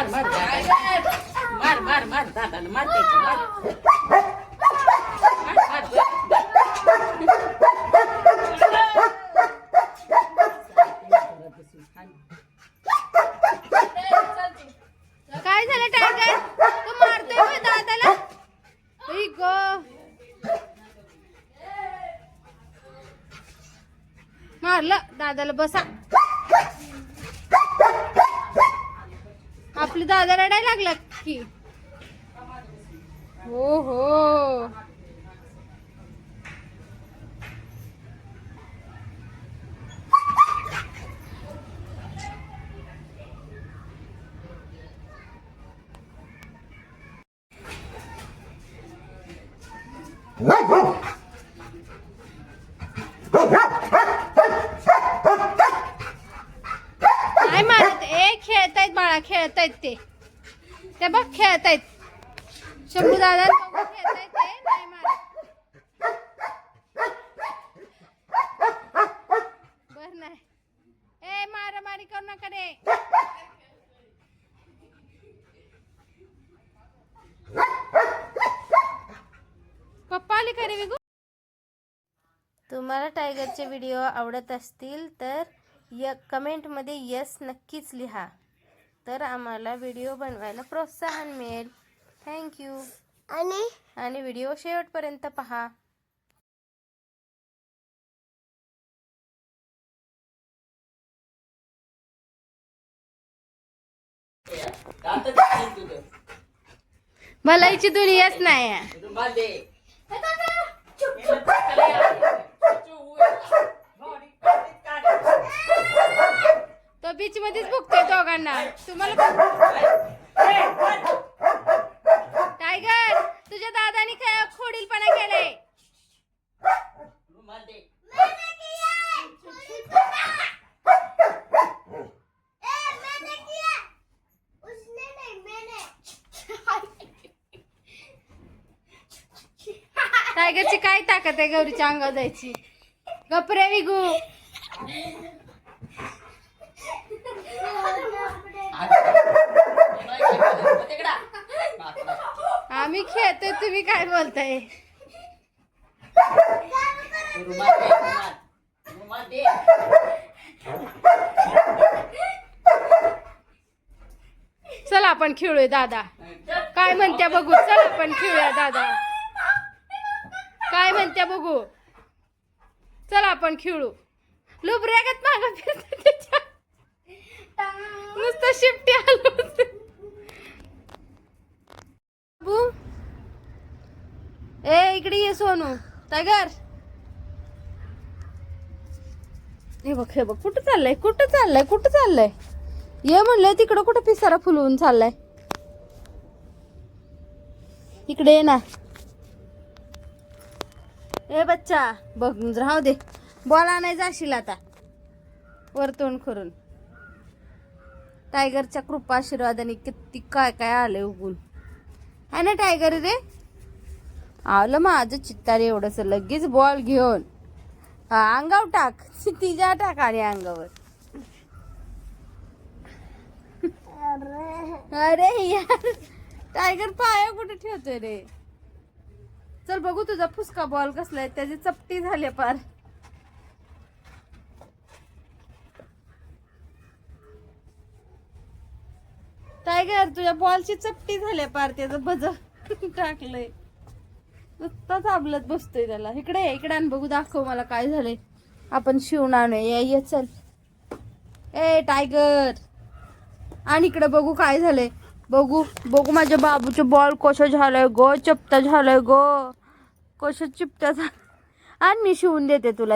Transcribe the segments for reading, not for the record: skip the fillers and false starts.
मार मार मार मार मार दादाला मार त्याच्या मार मार काय झालं टायगर तू मारतोय होय दादाला आई गो मारलं दादाला बसा आपली दादा रडायला लागला की हो हो नाही मारत खेळतायत बाळा खेळतायत ते बघ खेळतायत शंभू दादा खेळतायत ते नाही मारत बर नाही ए मारामारी करू नका रे पप्पा आली का रे विगू तुम्हाला टायगरचे व्हिडिओ आवडत असतील तर कमेंटमध्ये यस नक्कीच लिहा तर आम्हाला व्हिडिओ बनवायला प्रोत्साहन मिळेल थँक्यू आणि व्हिडिओ शेवटपर्यंत पहा मलाईची दुनियाच नाही तो बीच मध्येच बघतोय दोघांना तुम्हाला टायगर तुझ्या दादानी काय खोडीलपणा केलाय टायगरची काय ताकद आहे गौरीच्या अंगावर जायची गपरे विगू आम्ही खेळतोय तुम्ही काय बोलताय चला आपण खेळूया दादा काय म्हणत्या बघू चल आपण खेळूया दादा काय म्हणत्या बघू चला आपण खेळू लुबऱ्यागत मागं फिरते त्याच्या नुसतं शिफ्टी आलो ए इकडे ये सोनू टायगर हे बघ कुठं चाललंय ये म्हणलंय तिकडं कुठं पिसारा फुलवून चाललाय इकडे ये ना ए बच्चा बघ राहू दे बॉल नाही जाशील आता वरतोंड करून टायगरच्या कृपा आशीर्वादाने किती काय काय आलंय उगून है ना टायगर रे आलं माझं चित्तार एवढंच लगेच बॉल घेऊन अंगावर टाक तिच्या टाक आणि अंगावर अरे यार टायगर पाया कुठे ठेवतोय रे चल बघू तुझा फुसका बॉल कसलाय त्याची चपटी झाली पार टायगर तुझ्या बॉलची चपटी झाली पार त्याचं बज टाकलंय नुसताच आबलत बसतोय त्याला इकडे आण बघू दाखव मला काय झालंय आपण शिवून आणूया ये चल ए टायगर आणि इकडे बघू काय झालंय बघू माझ्या बाबूचे बॉल कसं झालंय गो चपटा झालंय गो कसं चिपटा झालं आणि मी शिवून देते तुला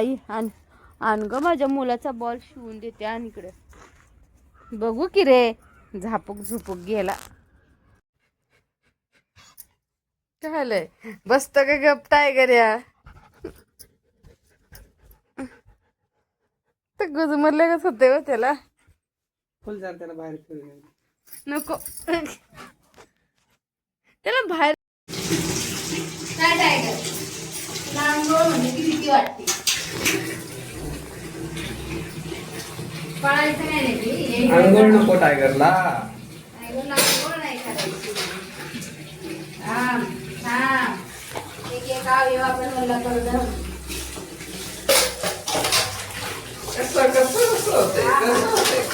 आण ग माझ्या मुलाचा बॉल शिवून देते आणि इकडे बघू की रे झुपूक गेला काय झालंय बसत का गप टायगर या तर गुजमरले कस होते हो त्याला फुल झालं त्याला बाहेर खेळून नको त्याला बाहेर काय टायगर लहान म्हणजे की भीती वाटते पळायचं नाही अंघोळ नको टायगरला नाही करायची. एक एक अवयव आपण मला करू.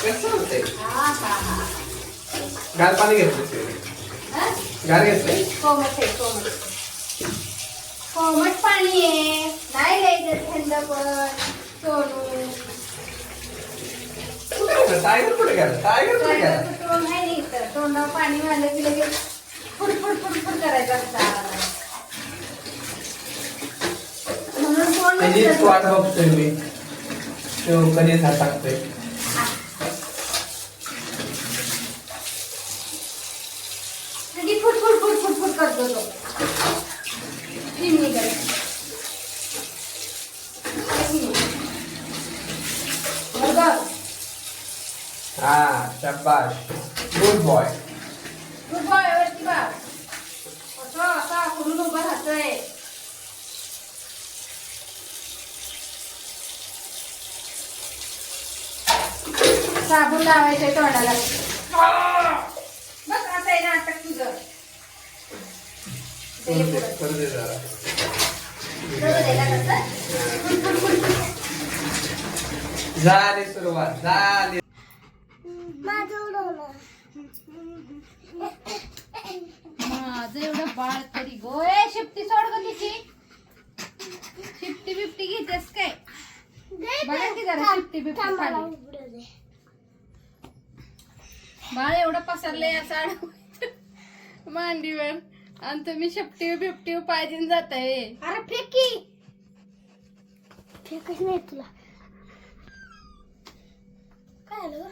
कसं होतंय गार पाणी घेतलं गार घेतलंय कोमट पाणी आहे, नाही घ्यायचं थंड पण. सोनू टायगर कुठे गेला तोंड नाही तर तोंडावर पाणी घाललं की लगेच फुटफुट फुटफुट करायचं असतं. म्हणून तोंड त्याचीच वाट बघतोय मी, तो कधी हात टाकतोय. Foot foot foot foot foot करतो तो. चिमणी करतो. हा शाबाश, गुड बॉय. गुड बॉय वरती बा. असं असा करून उभं राहतोय. साबण लावायचंय तोंडाला. बघ असं आहे नाटक तुझं. करू दे जरा. झाली सुरुवात झाली. माझं एवढं बाळ तरी गो. ए शिफ्टी सोड ग तिची. शिफ्टी बिफ्टी घेतेस काय? बघा की जरा शिफ्टी बिफ्टी खाली. बाळ एवढं पसरलंय असं मांडीवर आणि तुम्ही शिफ्टी बिफ्टी पाहिजे जाताय. अरे फेकी फेकच नाही तुला काय आलं